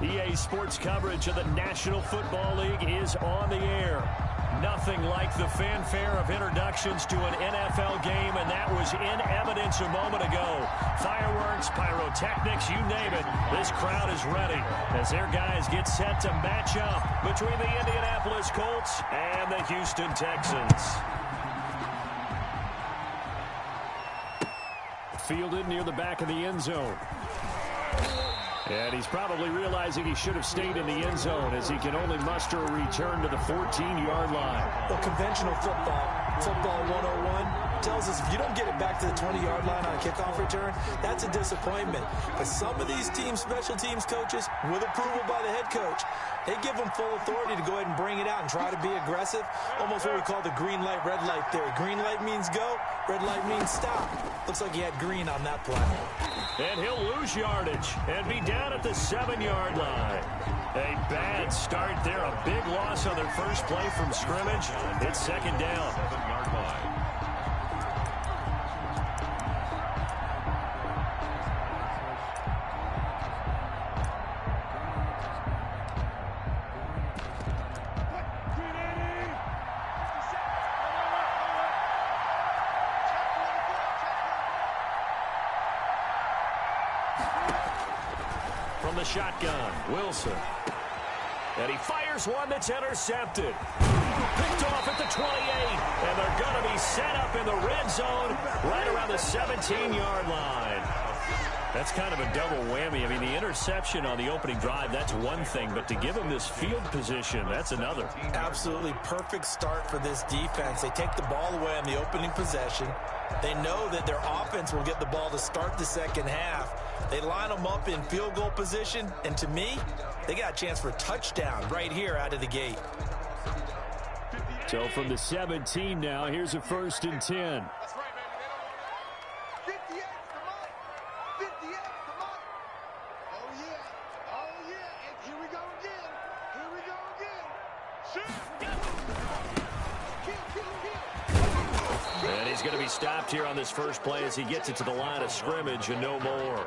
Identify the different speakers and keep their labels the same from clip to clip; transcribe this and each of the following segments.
Speaker 1: EA Sports coverage of the National Football League is on the air. Nothing like the fanfare of introductions to an NFL game, and that was in evidence a moment ago. Fireworks, pyrotechnics, you name it. This crowd is ready as their guys get set to match up between the Indianapolis Colts and the Houston Texans. Fielded near the back of the end zone. And he's probably realizing he should have stayed in the end zone as he can only muster a return to the 14-yard line.
Speaker 2: Well, conventional football 101 tells us if you don't get it back to the 20-yard line on a kickoff return, that's a disappointment. But some of these special teams coaches, with approval by the head coach, they give them full authority to go ahead and bring it out and try to be aggressive. Almost what we call the green light, red light theory. Green light means go, red light means stop. Looks like he had green on that play.
Speaker 1: And he'll lose yardage and be down at the 7-yard line. A bad start there. A big loss on their first play from scrimmage. It's second down.
Speaker 3: 7-yard line.
Speaker 1: From the shotgun, Wilson. And he fires one that's intercepted. Picked off at the 28. And they're going to be set up in the red zone right around the 17-yard line. That's kind of a double whammy. I mean, the interception on the opening drive, that's one thing. But to give him this field position, that's another.
Speaker 2: Absolutely perfect start for this defense. They take the ball away on the opening possession. They know that their offense will get the ball to start the second half. They line them up in field goal position, and to me, they got a chance for a touchdown right here out of the gate.
Speaker 1: So from the 17 now, here's a 1st and 10.
Speaker 4: That's right, baby. 58, come on. 58, come on. Oh, yeah. Oh, yeah. And here we go again. Here we go again. Shoot.
Speaker 1: And he's going to be stopped here on this first play as he gets it to the line of scrimmage and no more.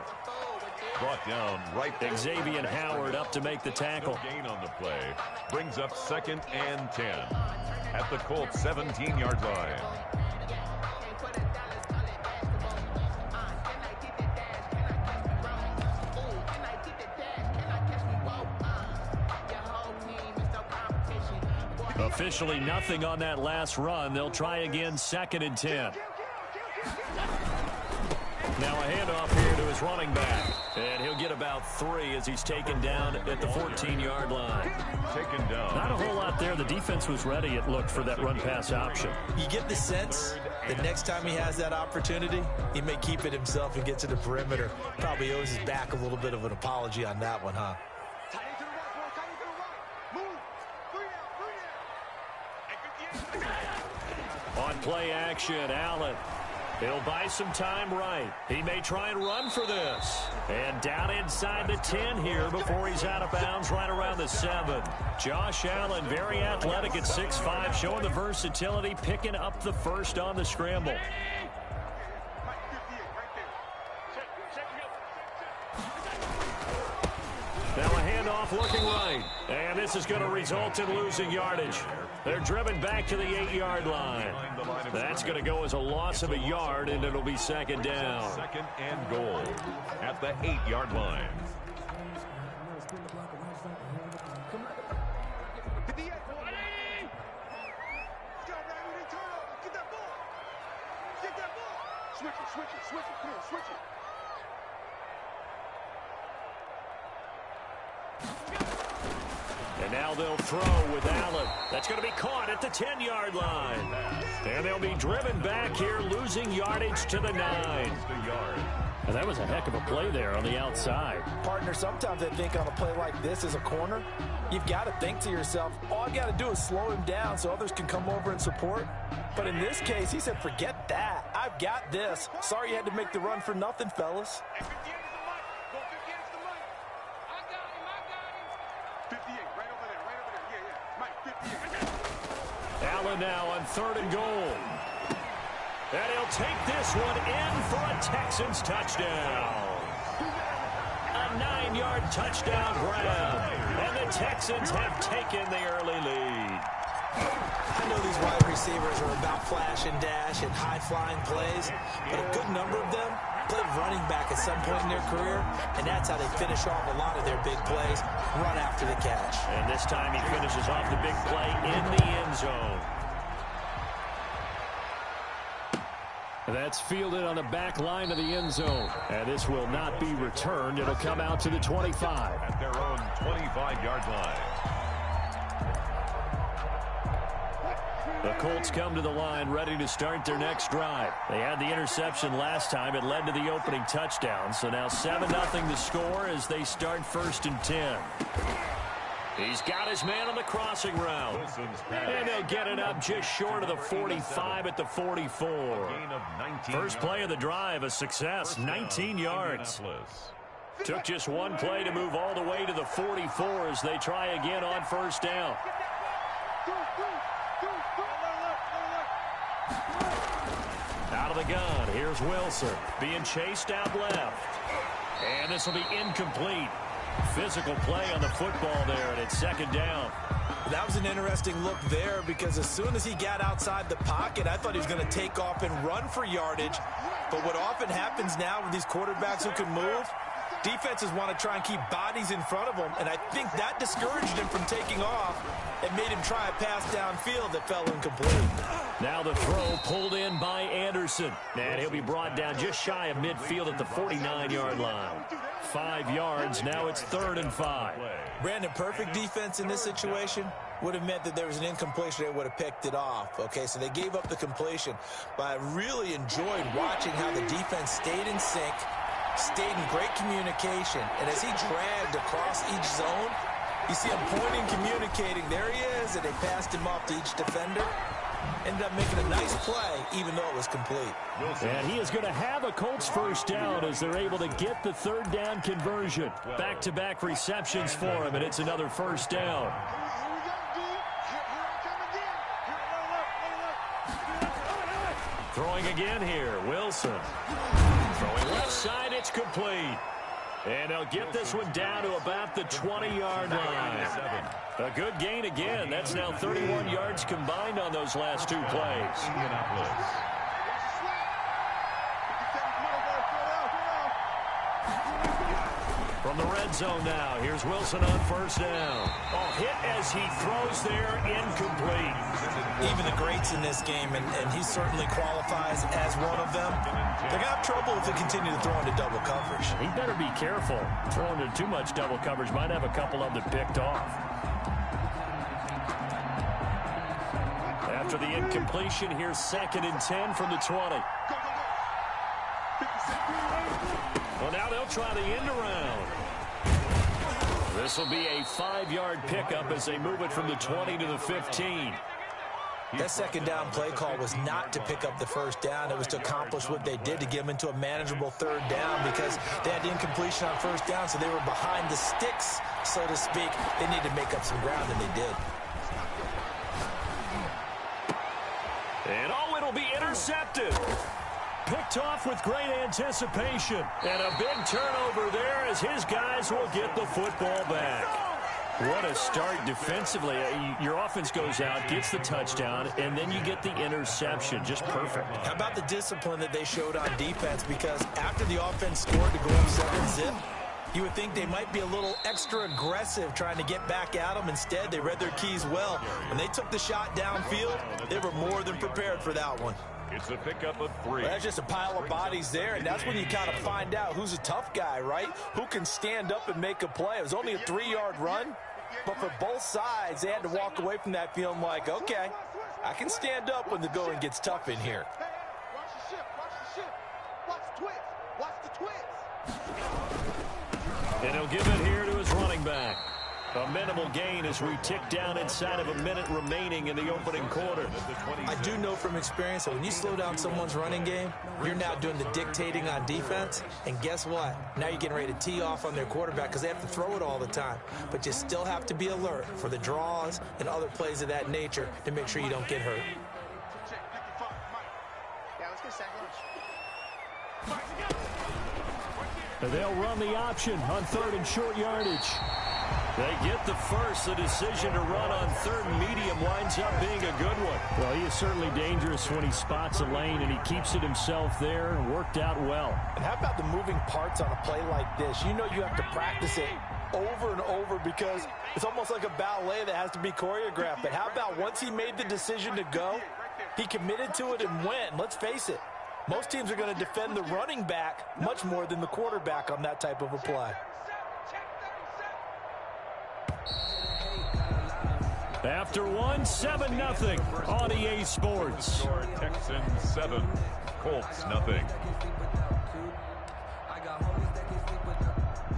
Speaker 3: Brought down right there.
Speaker 1: Xavier Howard up to make the tackle.
Speaker 3: No gain on the play. Brings up 2nd and 10 at the Colts 17-yard line.
Speaker 1: Officially nothing on that last run. They'll try again, 2nd and 10. Now a handoff here to his running back. And he'll get about 3 as he's taken down at the 14-yard line.
Speaker 3: Taken down.
Speaker 1: Not a whole lot there. The defense was ready, it looked, for that run-pass option.
Speaker 2: You get the sense that next time he has that opportunity, he may keep it himself and get to the perimeter. Probably owes his back a little bit of an apology on that one, huh?
Speaker 1: On play action, Allen. He'll buy some time right. He may try and run for this. And down inside the 10 here before he's out of bounds right around the 7. Josh Allen, very athletic at 6'5", showing the versatility, picking up the first on the scramble. Now a handoff looking right. And this is going to result in losing yardage. They're driven back to the 8-yard line. That's going to go as a loss of a yard, and it'll be 2nd down.
Speaker 3: 2nd and goal at the 8-yard line.
Speaker 4: Switch it, come on, switch it.
Speaker 1: And now they'll throw with Allen. That's going to be caught at the 10-yard line. And they'll be driven back here, losing yardage to the 9. And that was a heck of a play there on the outside.
Speaker 2: Partner, sometimes I think on a play like this as a corner, you've got to think to yourself, all I've got to do is slow him down so others can come over and support. But in this case, he said, forget that. I've got this. Sorry you had to make the run for nothing, fellas.
Speaker 4: 58, right over there. Yeah. Mike, 58.
Speaker 1: Allen now on 3rd and goal. And he'll take this one in for a Texans touchdown. A 15-yard touchdown grab. And the Texans have taken the early lead.
Speaker 2: I know these wide receivers are about flash and dash and high-flying plays, but a good number of them played running back at some point in their career, and that's how they finish off a lot of their big plays, run after the catch.
Speaker 1: And this time he finishes off the big play in the end zone. That's fielded on the back line of the end zone. And this will not be returned. It'll come out to the 25.
Speaker 3: At their own 25-yard line.
Speaker 1: The Colts come to the line ready to start their next drive. They had the interception last time. It led to the opening touchdown. So now 7-0 the score as they start 1st and 10. He's got his man on the crossing route. And they'll get it up just short of the 45 at the 44. First play of the drive, a success, 19 yards. Took just one play to move all the way to the 44 as they try again on 1st down. Out of the gun, here's Wilson. Being chased out left. And this will be incomplete. Physical play on the football there, and it's 2nd down.
Speaker 2: That was an interesting look there because as soon as he got outside the pocket, I thought he was going to take off and run for yardage. But what often happens now with these quarterbacks who can move, defenses want to try and keep bodies in front of them, and I think that discouraged him from taking off and made him try a pass downfield that fell incomplete.
Speaker 1: Now the throw pulled in by Anderson, and he'll be brought down just shy of midfield at the 49-yard line. 5 yards, now it's 3rd and 5.
Speaker 2: Brandon, perfect defense in this situation would have meant that there was an incompletion. They would have picked it off. Okay, so they gave up the completion, but I really enjoyed watching how the defense stayed in sync, stayed in great communication, and as he dragged across each zone, you see him pointing, communicating. There he is, and they passed him off to each defender. Ended up making a nice play, even though it was complete.
Speaker 1: And he is going to have a Colts 1st down as they're able to get the 3rd down conversion. Back-to-back receptions for him, and it's another 1st down. Throwing again here, Wilson. Throwing left side, it's complete. And they'll get this one down to about the 20-yard line. A good gain again. That's now 31 yards combined on those last 2 plays. From the red zone now, here's Wilson on 1st down. Oh, hit as he throws there, incomplete.
Speaker 2: Even the greats in this game, and he certainly qualifies as one of them, they're going to have trouble if they continue to throw into double coverage.
Speaker 1: He better be careful. Throwing into too much double coverage might have a couple of them picked off. After the incompletion, here's 2nd and 10 from the 20. Well, now they'll try the end around. This will be a 5-yard pickup as they move it from the 20 to the 15.
Speaker 2: That 2nd down play call was not to pick up the 1st down. It was to accomplish what they did, to get them into a manageable 3rd down because they had the incompletion on 1st down, so they were behind the sticks, so to speak. They needed to make up some ground, and they did.
Speaker 1: And oh, it'll be intercepted. Picked off with great anticipation. And a big turnover there as his guys will get the football back. What a start defensively. Your offense goes out, gets the touchdown, and then you get the interception. Just perfect.
Speaker 2: How about the discipline that they showed on defense? Because after the offense scored to go up 7-zip, you would think they might be a little extra aggressive trying to get back at them. Instead, they read their keys well. When they took the shot downfield, they were more than prepared for that one.
Speaker 3: It's a pickup of 3.
Speaker 2: Well, that's just a pile of bodies there, and that's when you kind of find out who's a tough guy, right? Who can stand up and make a play. It was only a 3-yard run, but for both sides, they had to walk away from that feeling like, okay, I can stand up when the going gets tough in here.
Speaker 4: Watch the ship, watch the ship. Watch the twist, watch the twist.
Speaker 1: And he'll give it here to his running back. A minimal gain as we tick down inside of a minute remaining in the opening quarter.
Speaker 2: I do know from experience that when you slow down someone's running game, you're now doing the dictating on defense. And guess what? Now you're getting ready to tee off on their quarterback because they have to throw it all the time. But you still have to be alert for the draws and other plays of that nature to make sure you don't get hurt.
Speaker 4: Yeah, let's get a sack lunch.
Speaker 1: They'll run the option on 3rd and short yardage. They get the first. The decision to run on 3rd and medium winds up being a good one. Well, he is certainly dangerous when he spots a lane, and he keeps it himself there and worked out well.
Speaker 2: And how about the moving parts on a play like this? You know you have to practice it over and over because it's almost like a ballet that has to be choreographed. But how about once he made the decision to go, he committed to it and went. Let's face it, most teams are going to defend the running back much more than the quarterback on that type of a play.
Speaker 1: After 7-0 on EA Sports.
Speaker 3: Texans 7, Colts nothing.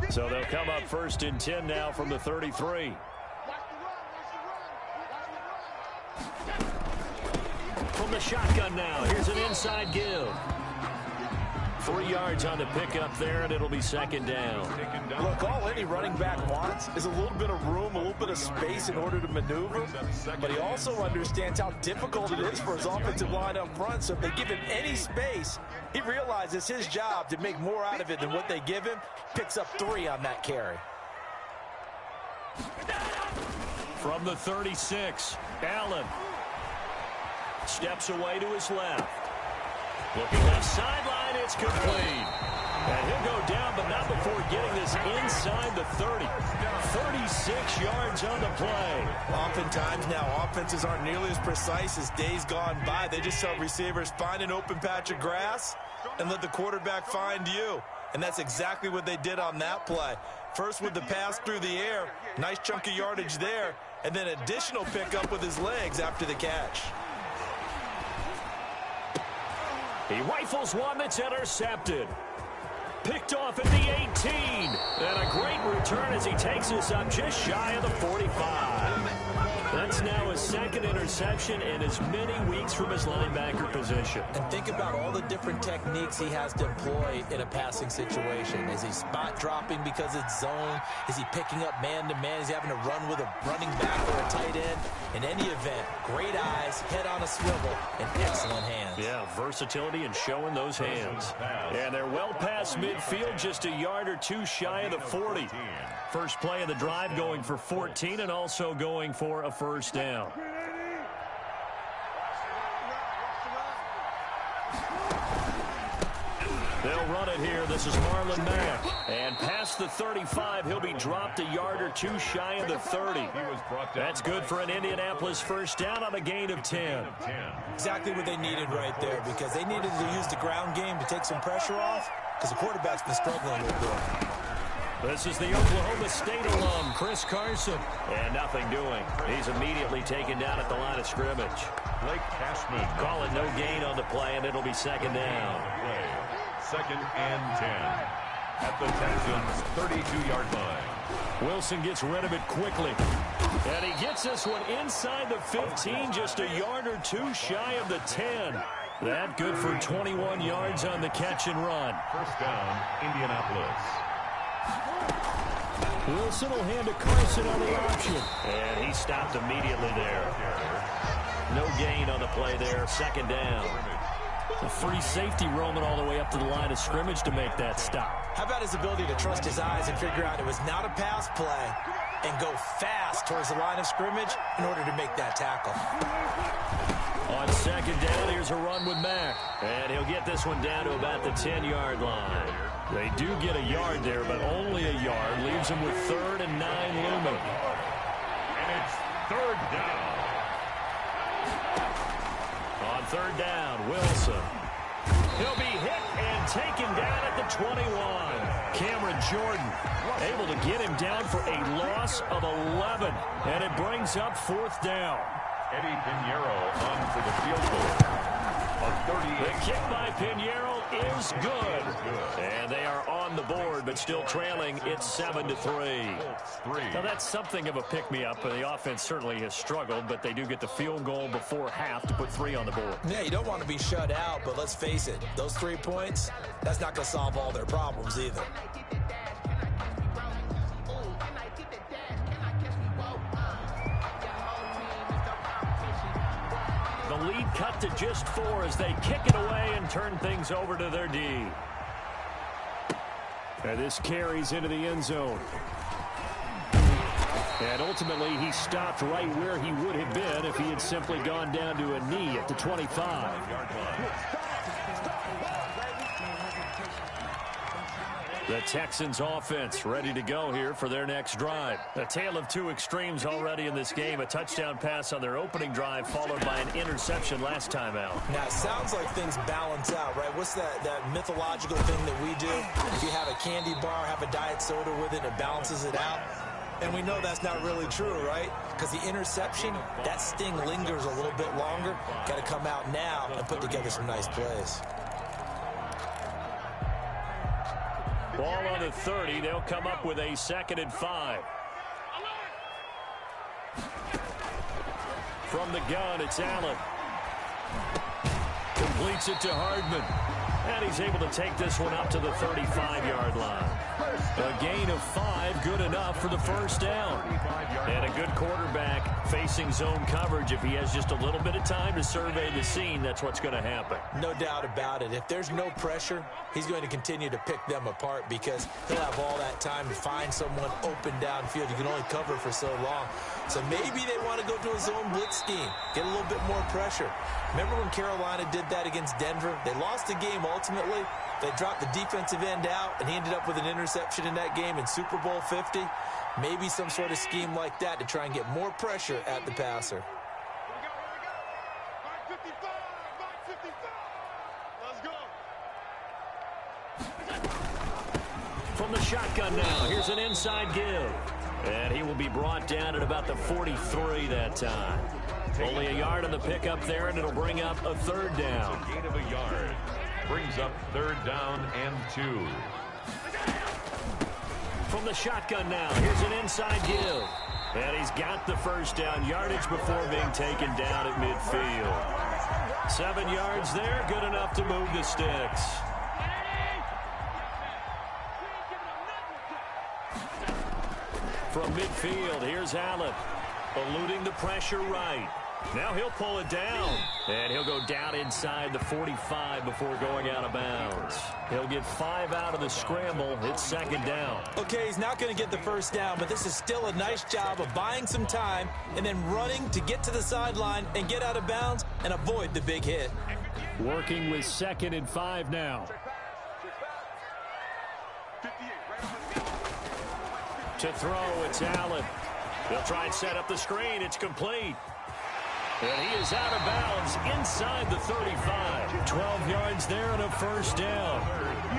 Speaker 1: So they'll come up 1st and 10 now from the 33. From the shotgun now, here's an inside give. 3 yards on the pickup there, and it'll be 2nd down.
Speaker 2: Look, all any running back wants is a little bit of room, a little bit of space in order to maneuver. But he also understands how difficult it is for his offensive line up front. So if they give him any space, he realizes it's his job to make more out of it than what they give him. Picks up 3 on that carry.
Speaker 1: From the 36, Allen steps away to his left. Looking left sideline, it's complete. And he'll go down, but not before getting this inside the 30. 36 yards on the play.
Speaker 2: Oftentimes now, offenses aren't nearly as precise as days gone by. They just tell receivers, find an open patch of grass and let the quarterback find you. And that's exactly what they did on that play. First with the pass through the air, nice chunk of yardage there, and then additional pickup with his legs after the catch.
Speaker 1: He rifles one that's intercepted. Picked off at the 18. And a great return as he takes us up just shy of the 45. That's now his 2nd interception in as many weeks from his linebacker position.
Speaker 2: And think about all the different techniques he has to employ in a passing situation. Is he spot dropping because it's zone? Is he picking up man-to-man? Is he having to run with a running back or a tight end? In any event, great eyes, head on a swivel, and excellent hands.
Speaker 1: Yeah, versatility and showing those hands. And they're well past midfield, just a yard or 2 shy of the 40. First play of the drive going for 14 and also going for a 1st down. They'll run it here. This is Marlon Mack. And past the 35, he'll be dropped a yard or 2 shy of the 30. That's good for an Indianapolis 1st down on a gain of 10.
Speaker 2: Exactly what they needed right there, because they needed to use the ground game to take some pressure off, because the quarterback's been struggling a little bit.
Speaker 1: This is the Oklahoma State alum, Chris Carson. And nothing doing. He's immediately taken down at the line of scrimmage.
Speaker 3: Blake Cashman.
Speaker 1: Call it no gain on the play, and it'll be 2nd down.
Speaker 3: 2nd and 10 at the Texans' 32-yard line.
Speaker 1: Wilson gets rid of it quickly. And he gets this one inside the 15, just a yard or 2 shy of the 10. That good for 21 yards on the catch and run.
Speaker 3: 1st down, Indianapolis.
Speaker 1: Wilson will hand to Carson on the option. And he stopped immediately there. No gain on the play there, 2nd down. A free safety roaming all the way up to the line of scrimmage to make that stop.
Speaker 2: How about his ability to trust his eyes and figure out it was not a pass play and go fast towards the line of scrimmage in order to make that tackle.
Speaker 1: On 2nd down, here's a run with Mack. And he'll get this one down to about the 10-yard line. They do get a yard there, but only a yard. Leaves them with 3rd and 9 looming.
Speaker 3: And it's 3rd down.
Speaker 1: On 3rd down, Wilson. He'll be hit and taken down at the 21. Cameron Jordan able to get him down for a loss of 11. And it brings up 4th down.
Speaker 3: Eddie Pinheiro on for the field goal.
Speaker 1: The kick by Pinheiro is good. And they are on the board, but still trailing. It's 7-3. Now, that's something of a pick-me-up. The offense certainly has struggled, but they do get the field goal before half to put 3 on the board.
Speaker 2: Yeah, you don't want to be shut out, but let's face it. Those 3 points, that's not going to solve all their problems either.
Speaker 1: The lead cut to just 4 as they kick it away and turn things over to their D. And this carries into the end zone. And ultimately, he stopped right where he would have been if he had simply gone down to a knee at the 25. The Texans offense ready to go here for their next drive. A tale of two extremes already in this game. A touchdown pass on their opening drive followed by an interception last time out.
Speaker 2: Now, it sounds like things balance out, right? What's that mythological thing that we do? If you have a candy bar, have a diet soda with it, it balances it out. And we know that's not really true, right? Because the interception, that sting lingers a little bit longer. Got to come out now and put together some nice plays.
Speaker 1: Ball on the 30. They'll come up with a 2nd and 5. From the gun, it's Allen. Completes it to Hardman. And he's able to take this one up to the 35-yard line. A gain of 5, good enough for the first down. And a good quarterback facing zone coverage. If he has just a little bit of time to survey the scene, that's what's going to happen.
Speaker 2: No doubt about it. If there's no pressure, he's going to continue to pick them apart because he'll have all that time to find someone open downfield. You can only cover for so long. So maybe they want to go to a zone blitz scheme, get a little bit more pressure. Remember when Carolina did that against Denver? They lost the game ultimately. They dropped the defensive end out, and he ended up with an interception in that game in Super Bowl 50. Maybe some sort of scheme like that to try and get more pressure at the passer.
Speaker 1: From the shotgun now, here's an inside give. And he will be brought down at about the 43 that time. Only a yard on the pickup there, and it'll bring up a 3rd down.
Speaker 3: Gain of a yard. Brings up 3rd down and 2.
Speaker 1: From the shotgun now, here's an inside give. And he's got the first down yardage before being taken down at midfield. 7 yards there, good enough to move the sticks. From midfield, here's Allen. Eluding the pressure right. Now he'll pull it down. And he'll go down inside the 45 before going out of bounds. He'll get 5 out of the scramble. It's 2nd down.
Speaker 2: Okay, he's not going to get the first down, but this is still a nice job of buying some time and then running to get to the sideline and get out of bounds and avoid the big hit.
Speaker 1: Working with 2nd and 5 now. To throw, it's Allen. They'll try and set up the screen. It's complete. And he is out of bounds inside the 35. 12 yards there and a first down.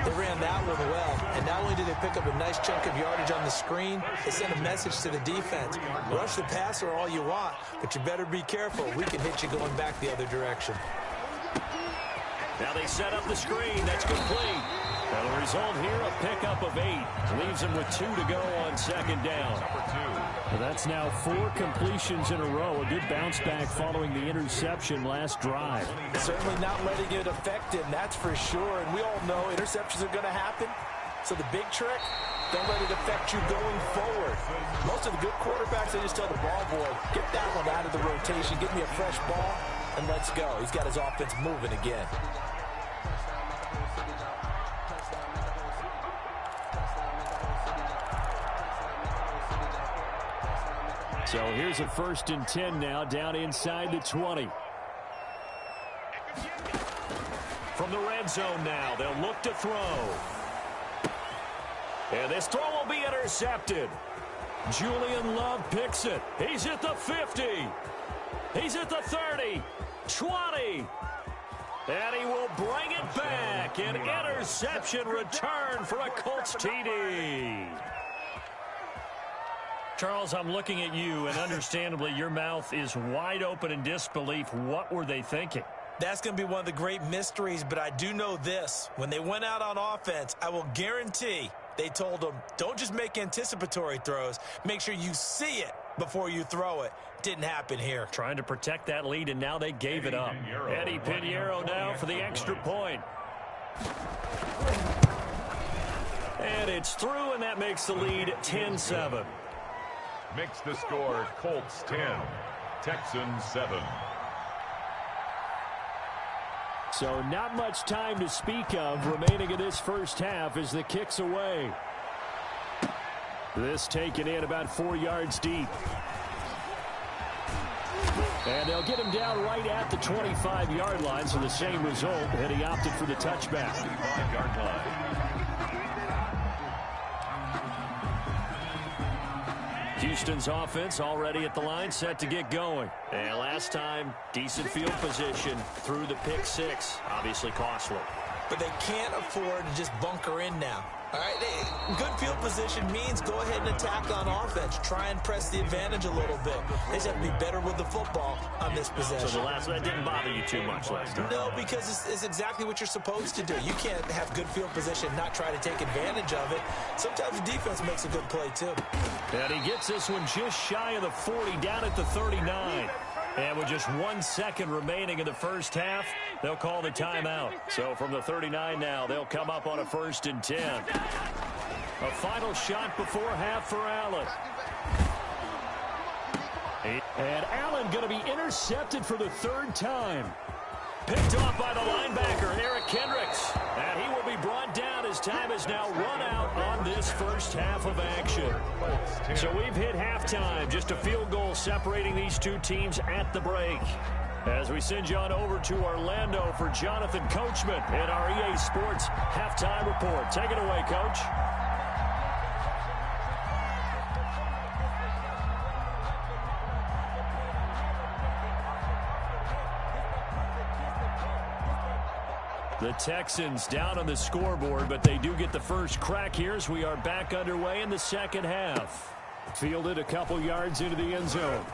Speaker 2: They ran that one well. And not only did they pick up a nice chunk of yardage on the screen, they sent a message to the defense. Rush the passer all you want, but you better be careful. We can hit you going back the other direction.
Speaker 1: Now they set up the screen. That's complete. And the result here, a pickup of 8. Leaves him with 2 to go on 2nd down. Well, that's now 4 completions in a row. A good bounce back following the interception last drive.
Speaker 2: Certainly not letting it affect him, that's for sure. And we all know interceptions are going to happen. So the big trick, don't let it affect you going forward. Most of the good quarterbacks, they just tell the ball boy, get that one out of the rotation, give me a fresh ball, and let's go. He's got his offense moving again.
Speaker 1: So here's a 1st and 10 now, down inside the 20. From the red zone now, they'll look to throw. And this throw will be intercepted. Julian Love picks it. He's at the 50. He's at the 30. 20. And he will bring it back. An interception return for a Colts TD. Charles, I'm looking at you, and understandably, your mouth is wide open in disbelief. What were they thinking?
Speaker 2: That's going to be one of the great mysteries, but I do know this. When they went out on offense, I will guarantee they told them, don't just make anticipatory throws. Make sure you see it before you throw it. Didn't happen here.
Speaker 1: Trying to protect that lead, and now they gave it up. Eddie Pinheiro now for the extra point. And it's through, and that makes the lead 10-7.
Speaker 3: Makes the score Colts 10, Texans 7.
Speaker 1: So not much time to speak of remaining in this first half as the kick's away. This taken in about 4 yards deep. And they'll get him down right at the 25-yard line, so the same result, and he opted for the touchback.
Speaker 3: 25-yard line.
Speaker 1: Houston's offense already at the line, set to get going. And last time, decent field position through the pick six. Obviously costly.
Speaker 2: But they can't afford to just bunker in now. All right, good field position means go ahead and attack on offense. Try and press the advantage a little bit. They just have to be better with the football on this possession.
Speaker 1: So that didn't bother you too much last time?
Speaker 2: No, because it's exactly what you're supposed to do. You can't have good field position and not try to take advantage of it. Sometimes the defense makes a good play, too.
Speaker 1: And he gets this one just shy of the 40, down at the 39. And with just 1 second remaining in the first half, they'll call the timeout. So from the 39 now, they'll come up on a 1st and 10. A final shot before half for Allen. And Allen going to be intercepted for the 3rd time. Picked off by the linebacker, Eric Kendricks. And he will be brought down as time has now run out on this first half of action. So we've hit halftime. Just a field goal separating these two teams at the break. As we send you on over to Orlando for Jonathan Coachman in our EA Sports Halftime Report. Take it away, Coach. The Texans down on the scoreboard, but they do get the first crack here as we are back underway in the second half. Fielded a couple yards into the end zone.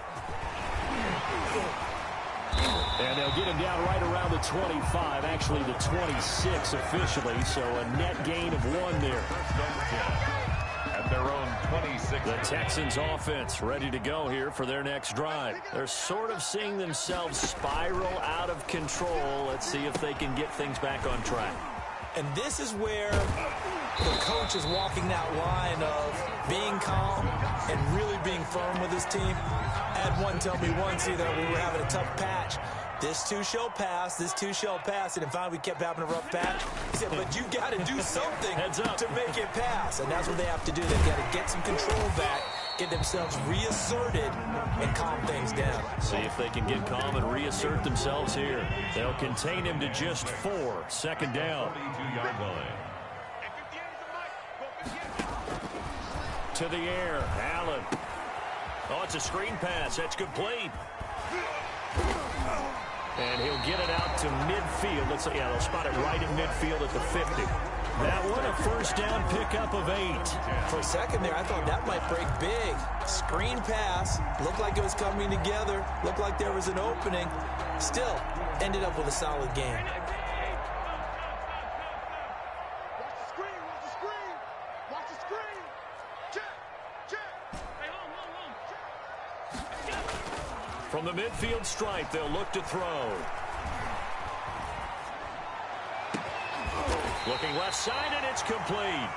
Speaker 1: And they'll get him down right around the 25, actually the 26 officially, so a net gain of 1 there.
Speaker 3: At their own 26.
Speaker 1: The Texans offense ready to go here for their next drive. They're sort of seeing themselves spiral out of control. Let's see if they can get things back on track.
Speaker 2: And this is where the coach is walking that line of being calm and really being firm with his team. I had one tell me once either we were having a tough patch. This too shall pass, this too shall pass. And finally we kept having a rough patch. He said, but you got to do something to make it pass. And that's what they have to do. They've got to get some control back, get themselves reasserted, and calm things down.
Speaker 1: See if they can get calm and reassert themselves here. They'll contain him to just 4. 2nd down.
Speaker 3: 42-yard line.
Speaker 1: To the air, Allen. Oh, it's a screen pass. That's complete. And he'll get it out to midfield. Let's say, they'll spot it right in midfield at the 50. That one a 1st down pickup of 8.
Speaker 2: For a second there, I thought that might break big. Screen pass. Looked like it was coming together. Looked like there was an opening. Still, ended up with a solid game.
Speaker 4: Watch the screen. Check.
Speaker 1: From the midfield stripe, they'll look to throw. Looking left side, and it's complete.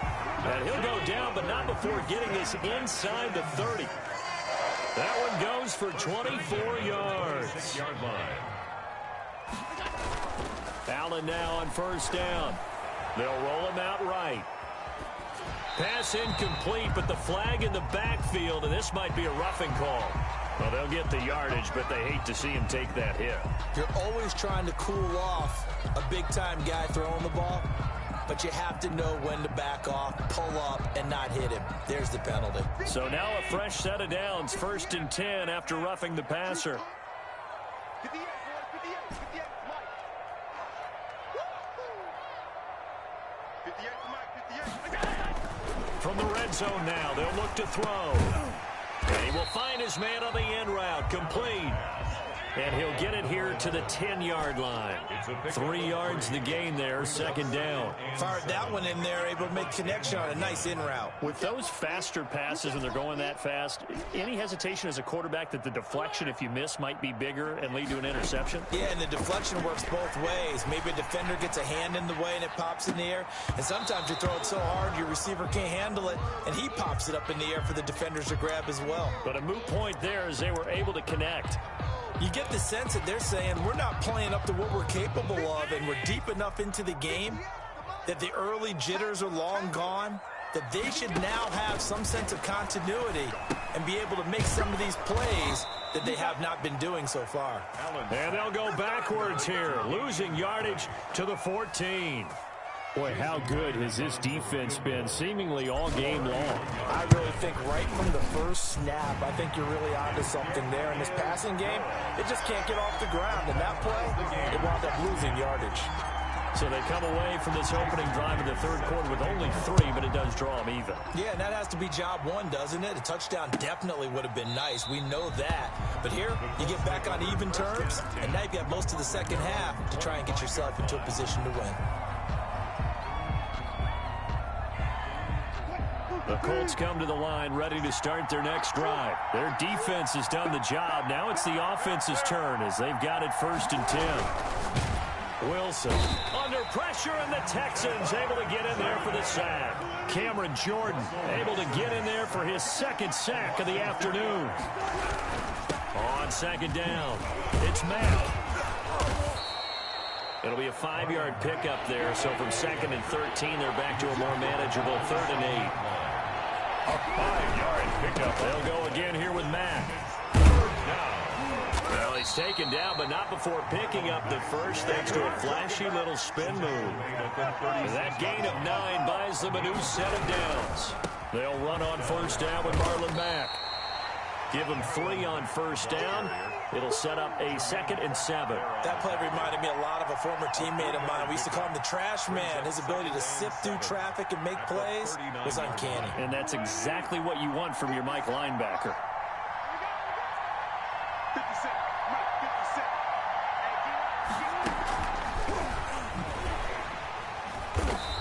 Speaker 1: And he'll go down, but not before getting this inside the 30. That one goes for 24 yards.
Speaker 3: 6-yard line.
Speaker 1: Allen now on 1st down. They'll roll him out right. Pass incomplete, but the flag in the backfield, and this might be a roughing call. Well, they'll get the yardage, but they hate to see him take that hit.
Speaker 2: You're always trying to cool off a big-time guy throwing the ball, but you have to know when to back off, pull up, and not hit him. There's the penalty.
Speaker 1: So now a fresh set of downs, 1st and 10 after roughing the passer.
Speaker 4: 58, 58, Mike. 58 for Mike, 58.
Speaker 1: From the red zone now, they'll look to throw. And he will find his man on the end route, complete. And he'll get it here to the 10-yard line. 3 yards the gain there, 2nd down.
Speaker 2: Fired that one in there, able to make connection on a nice in route.
Speaker 1: With those faster passes and they're going that fast, any hesitation as a quarterback that the deflection, if you miss, might be bigger and lead to an interception?
Speaker 2: Yeah, and the deflection works both ways. Maybe a defender gets a hand in the way and it pops in the air. And sometimes you throw it so hard your receiver can't handle it, and he pops it up in the air for the defenders to grab as well.
Speaker 1: But a moot point there as they were able to connect.
Speaker 2: You get the sense that they're saying we're not playing up to what we're capable of, and we're deep enough into the game that the early jitters are long gone, that they should now have some sense of continuity and be able to make some of these plays that they have not been doing so far.
Speaker 1: And they'll go backwards here, losing yardage to the 14. Boy, how good has this defense been seemingly all game long?
Speaker 2: I really think right from the first snap, I think you're really onto something there in this passing game. It just can't get off the ground. And that play, it wound up losing yardage.
Speaker 1: So they come away from this opening drive in the third quarter with only 3, but it does draw them even.
Speaker 2: Yeah, and that has to be job one, doesn't it? A touchdown definitely would have been nice. We know that. But here, you get back on even terms, and now you've got most of the second half to try and get yourself into a position to win.
Speaker 1: The Colts come to the line ready to start their next drive. Their defense has done the job. Now it's the offense's turn as they've got it 1st and 10. Wilson under pressure, and the Texans able to get in there for the sack. Cameron Jordan able to get in there for his 2nd sack of the afternoon. On 2nd down, it's Matt. It'll be a 5-yard pickup there, so from 2nd and 13, they're back to a more manageable 3rd and 8.
Speaker 3: A 5-yard pickup.
Speaker 1: They'll go again here with Mack. Well, he's taken down, but not before picking up the first, thanks to a flashy little spin move. That gain of 9 buys them a new set of downs. They'll run on 1st down with Marlon Mack. Give him 3 on 1st down. It'll set up a 2nd and 7.
Speaker 2: That play reminded me a lot of a former teammate of mine. We used to call him the trash man. His ability to sift through traffic and make plays was uncanny.
Speaker 1: And that's exactly what you want from your Mike linebacker.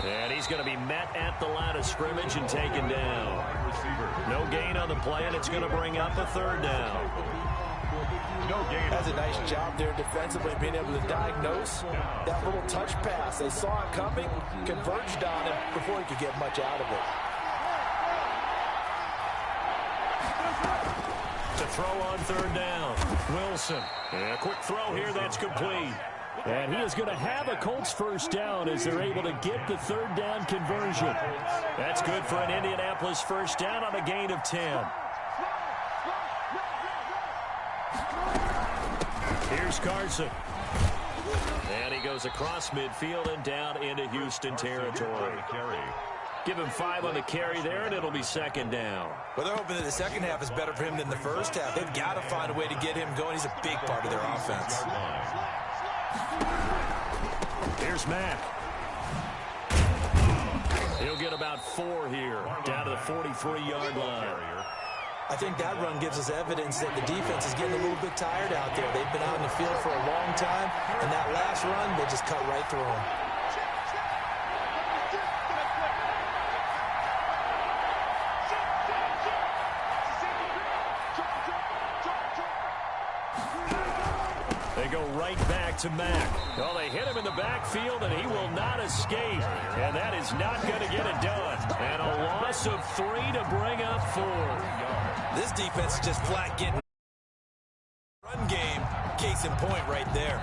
Speaker 1: And he's going to be met at the line of scrimmage and taken down. No gain on the play, and it's going to bring up a 3rd down.
Speaker 2: That's a nice job there defensively, being able to diagnose that little touch pass. They saw it coming, converged on it before he could get much out of it.
Speaker 1: To throw on 3rd down, Wilson. And a quick throw here, that's complete. And he is going to have a Colts 1st down as they're able to get the 3rd down conversion. That's good for an Indianapolis 1st down on a gain of 10. Here's Carson. And he goes across midfield and down into Houston territory. Give him 5 on the carry there, and it'll be 2nd down.
Speaker 2: Well, they're hoping that the second half is better for him than the first half. They've got to find a way to get him going. He's a big part of their offense.
Speaker 1: Here's Mack. He'll get about 4 here, down to the 43-yard line.
Speaker 2: I think that run gives us evidence that the defense is getting a little bit tired out there. They've been out in the field for a long time, and that last run, they just cut right through them.
Speaker 1: They go right back to Mack. Well, they hit him in the backfield, and he will not escape. And that is not going to get it done. And a loss of 3 to bring up 4.
Speaker 2: This defense is just flat getting run game. Case in point right there.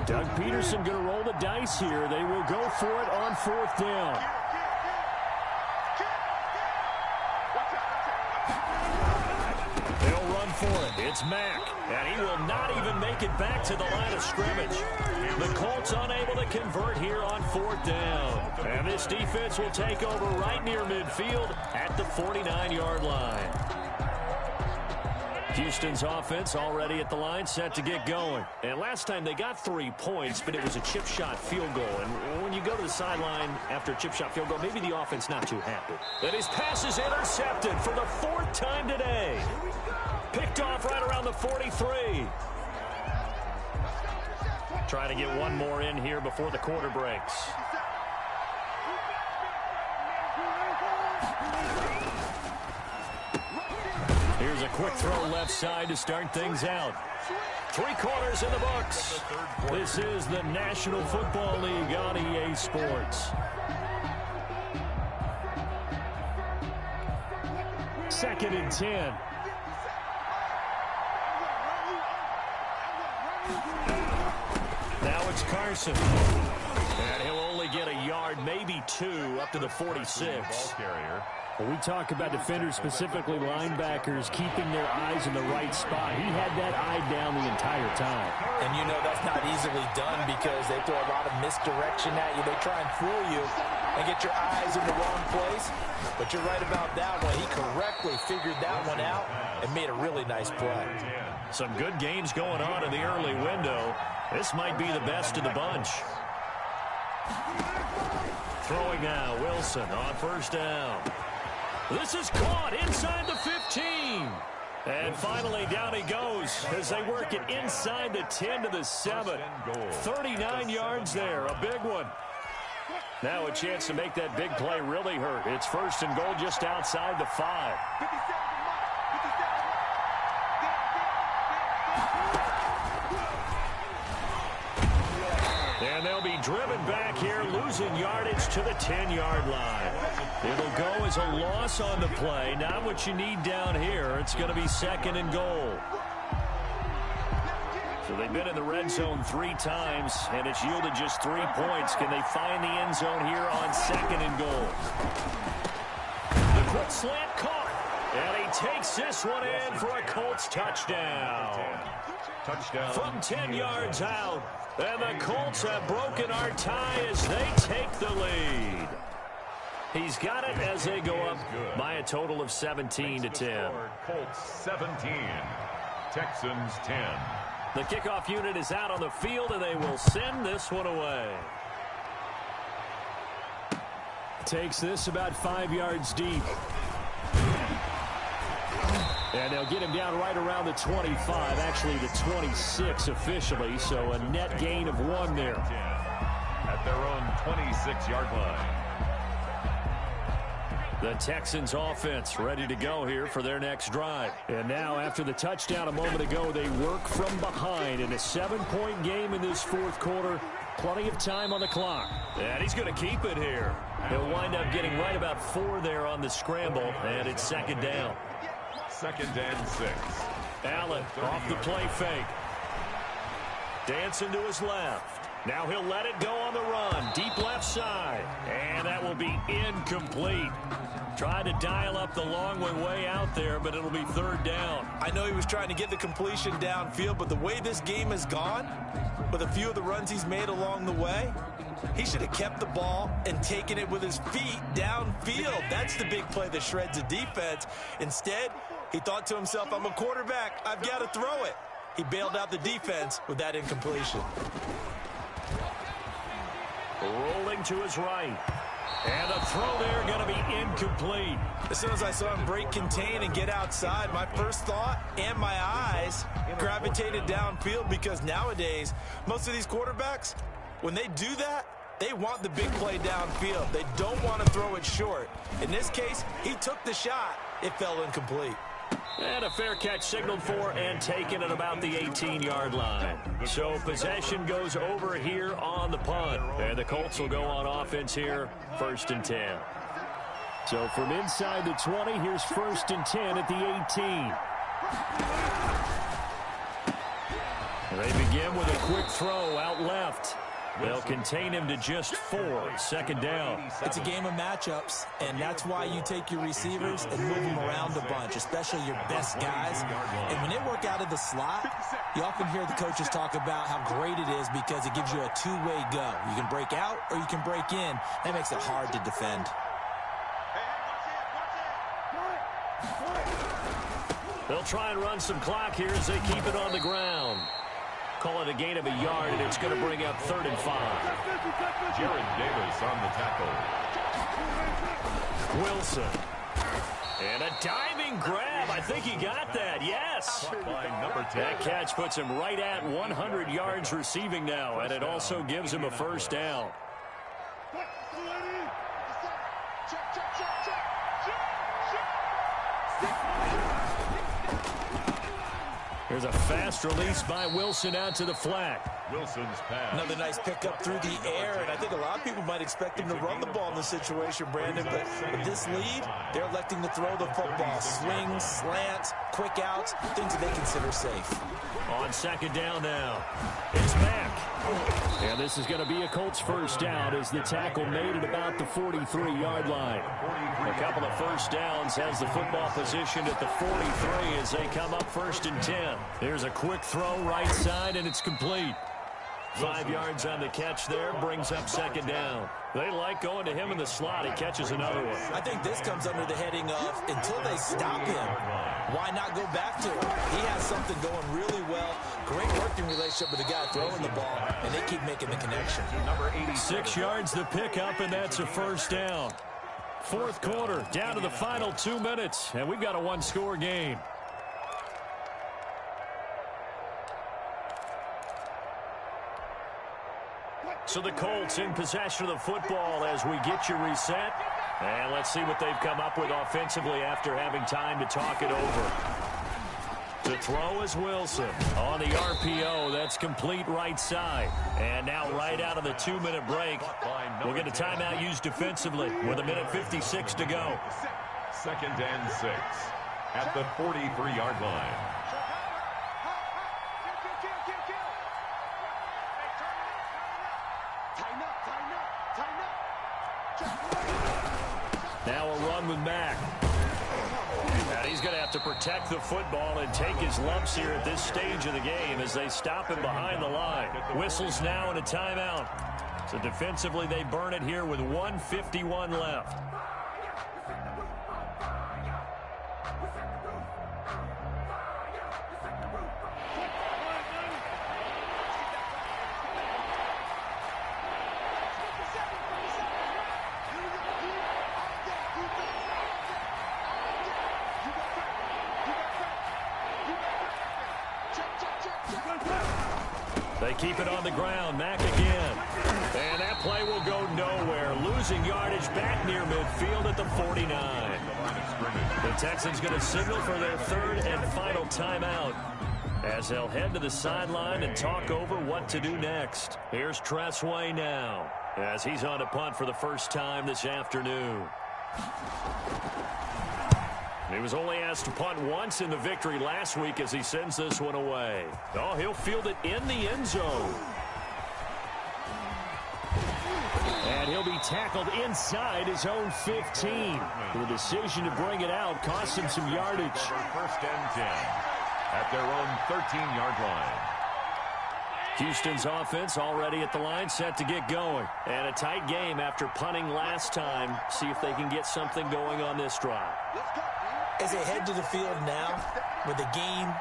Speaker 1: Doug Peterson going to roll the dice here. They will go for it on 4th down. They'll run for it. It's Mack, and he will not even make it back to the line of scrimmage. The Colts unable to convert here on 4th down. And this defense will take over right near midfield at the 49-yard line. Houston's offense already at the line, set to get going. And last time they got 3 points, but it was a chip shot field goal. And when you go to the sideline after a chip shot field goal, maybe the offense not too happy. And his pass is intercepted for the 4th time today. Picked off right around the 43. Trying to get one more in here before the quarter breaks. Here's a quick throw left side to start things out. 3 quarters in the books. This is the National Football League on EA Sports. 2nd and 10. Now it's Carson. And he'll only get a yard, maybe 2, up to the 46.
Speaker 5: When we talk about defenders, specifically linebackers, keeping their eyes in the right spot, he had that eye down the entire time.
Speaker 2: And you know that's not easily done because they throw a lot of misdirection at you. They try and fool you and get your eyes in the wrong place. But you're right about that one. He correctly figured that one out and made a really nice play.
Speaker 1: Some good games going on in the early window. This might be the best of the bunch. Throwing now, Wilson on 1st down. This is caught inside the 15. And finally, down he goes as they work it inside the 10 to the 7. 39 yards there, a big one. Now a chance to make that big play really hurt. It's 1st and goal just outside the 5. And they'll be driven back here, losing yardage to the 10-yard line. It'll go as a loss on the play. Not what you need down here. It's going to be 2nd and goal. So they've been in the red zone 3 times, and it's yielded just 3 points. Can they find the end zone here on 2nd and goal? The quick slant caught. And he takes this one in for a Colts touchdown. From 10 yards out. And the Colts have broken our tie as they take the lead. He's got it as they go up by a total of 17-10.
Speaker 3: Colts 17, Texans 10.
Speaker 1: The kickoff unit is out on the field, and they will send this one away.
Speaker 5: Takes this about 5 yards deep. And they'll get him down right around the 25, actually the 26 officially, so a net gain of 1 there.
Speaker 3: At their own 26-yard line.
Speaker 1: The Texans offense ready to go here for their next drive.
Speaker 5: And now after the touchdown a moment ago, they work from behind in a 7-point game in this 4th quarter. Plenty of time on the clock.
Speaker 1: And he's going to keep it here. He'll wind up getting right about 4 there on the scramble, and it's 2nd down.
Speaker 3: 2nd and 6.
Speaker 1: Allen off the play fake. Dancing to his left. Now he'll let it go on the run. Deep left side. And that will be incomplete. Tried to dial up the long way out there, but it'll be 3rd down.
Speaker 2: I know he was trying to get the completion downfield, but the way this game has gone, with a few of the runs he's made along the way, he should have kept the ball and taken it with his feet downfield. That's the big play that shreds the defense. Instead, he thought to himself, I'm a quarterback. I've got to throw it. He bailed out the defense with that incompletion.
Speaker 1: Rolling to his right. And the throw there going to be incomplete.
Speaker 2: As soon as I saw him break contain and get outside, my first thought and my eyes gravitated downfield because nowadays, most of these quarterbacks, when they do that, they want the big play downfield. They don't want to throw it short. In this case, he took the shot. It fell incomplete.
Speaker 1: And a fair catch signaled for and taken at about the 18-yard line. So possession goes over here on the punt. And the Colts will go on offense here, 1st and 10.
Speaker 5: So from inside the 20, here's 1st and 10 at the 18.
Speaker 1: They begin with a quick throw out left. They'll contain him to just 4. 2nd down.
Speaker 2: It's a game of matchups, and that's why you take your receivers and move them around a bunch, especially your best guys. And when they work out of the slot, you often hear the coaches talk about how great it is because it gives you a two-way go. You can break out or you can break in. That makes it hard to defend.
Speaker 1: They'll try and run some clock here as they keep it on the ground. Call it a gain of a yard, and it's going to bring up 3rd and 5.
Speaker 3: Jared Davis on the tackle.
Speaker 1: Wilson. And a diving grab. I think he got that. Yes. That catch puts him right at 100 yards receiving now, and it also gives him a 1st down. There's a fast release by Wilson out to the flat.
Speaker 3: Wilson's pass.
Speaker 2: Another nice pickup through the air, and I think a lot of people might expect him to run the ball in this situation, Brandon, but with this lead, they're electing to throw the football. Swings, slants, quick outs, things that they consider safe.
Speaker 5: On second down now, it's Mack. And this is going to be a Colts first down as the tackle made at about the 43-yard line. A couple of first downs has the football positioned at the 43 as they come up 1st and 10. There's a quick throw right side, and it's complete. 5 yards on the catch there, brings up second down. They like going to him in the slot. He catches another one.
Speaker 2: I think this comes under the heading of, until they stop him, why not go back to him? He has something going really well. Great working relationship with the guy throwing the ball, and they keep making the connection.
Speaker 3: Number 86.
Speaker 5: 6 yards the pickup, and that's a first down. Fourth quarter, down to the final 2 minutes, and we've got a one-score game. So the Colts in possession of the football as we get you reset. And let's see what they've come up with offensively after having time to talk it over. The throw is Wilson. On the RPO, that's complete right side. And now right out of the 2-minute break, we'll get a timeout used defensively with 1:56 to go.
Speaker 3: 2nd and 6 at the 43-yard line.
Speaker 5: Now a run with Mack. And he's going to have to protect the football and take his lumps here at this stage of the game as they stop him behind the line. Whistles now and a timeout. So defensively they burn it here with 1:51 left. They keep it on the ground. Mack again. And that play will go nowhere. Losing yardage back near midfield at the 49. The Texans going to signal for their 3rd and final timeout as they'll head to the sideline and talk over what to do next. Here's Tressway now as he's on to punt for the first time this afternoon. He was only asked to punt once in the victory last week as he sends this one away. Oh, he'll field it in the end zone. And he'll be tackled inside his own 15. The decision to bring it out cost him some yardage.
Speaker 3: 1st and 10 at their own 13-yard line.
Speaker 5: Houston's offense already at the line, set to get going. And a tight game after punting last time. See if they can get something going on this drive.
Speaker 2: As they head to the field now, with the game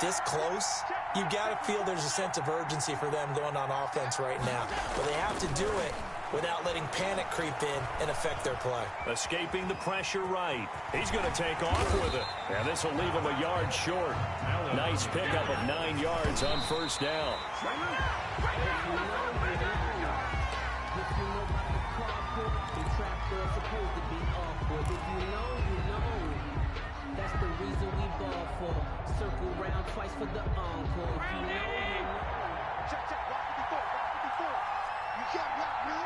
Speaker 2: this close, you've got to feel there's a sense of urgency for them going on offense right now. But they have to do it without letting panic creep in and affect their play.
Speaker 5: Escaping the pressure right. He's going to take off with it. And this will leave him a yard short. Nice pickup of 9 yards on first down.
Speaker 6: That's the reason we ball for. Circle round twice for the encore. You know.
Speaker 4: Check, block it before. You can't block me.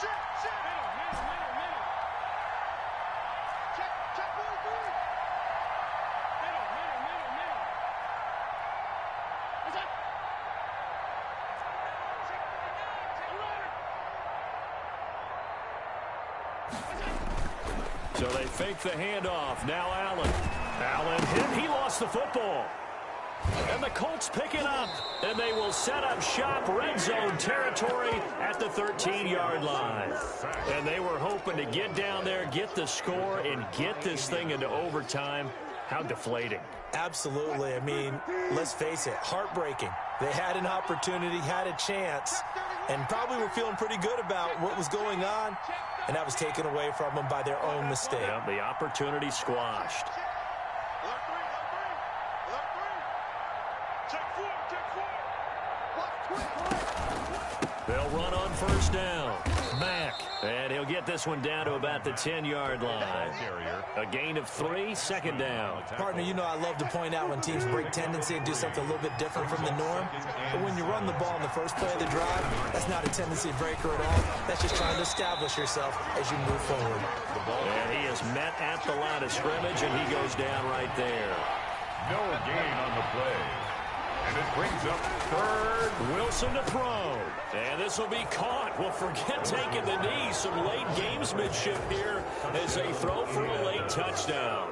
Speaker 4: Shit. Middle. Check, boy, through. Middle. What's up?
Speaker 5: So they fake the handoff. Now Allen hit. He lost the football. And the Colts pick it up. And they will set up shop red zone territory at the 13-yard line. And they were hoping to get down there, get the score, and get this thing into overtime. How deflating.
Speaker 2: Absolutely. I mean, let's face it, heartbreaking. They had an opportunity, had a chance, and probably were feeling pretty good about what was going on, and that was taken away from them by their own mistake.
Speaker 5: Yep, the opportunity squashed. They'll run on first down. Mack. And he'll get this one down to about the 10-yard line. A gain of 3, second down.
Speaker 2: Partner, you know I love to point out when teams break tendency and do something a little bit different from the norm. But when you run the ball in the first play of the drive, that's not a tendency breaker at all. That's just trying to establish yourself as you move forward.
Speaker 5: And he is met at the line of scrimmage, and he goes down right there.
Speaker 3: No gain on the play. And it brings up third.
Speaker 5: Wilson to throw. And this will be caught. Well, forget taking the knee. Some late gamesmanship here as they throw for a late touchdown.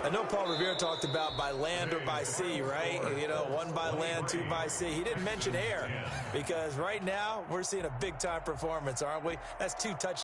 Speaker 2: I know Paul Revere talked about by land or by sea, right? You know, 1 by land, 2 by sea. He didn't mention air because right now we're seeing a big-time performance, aren't we? That's 2 touchdowns.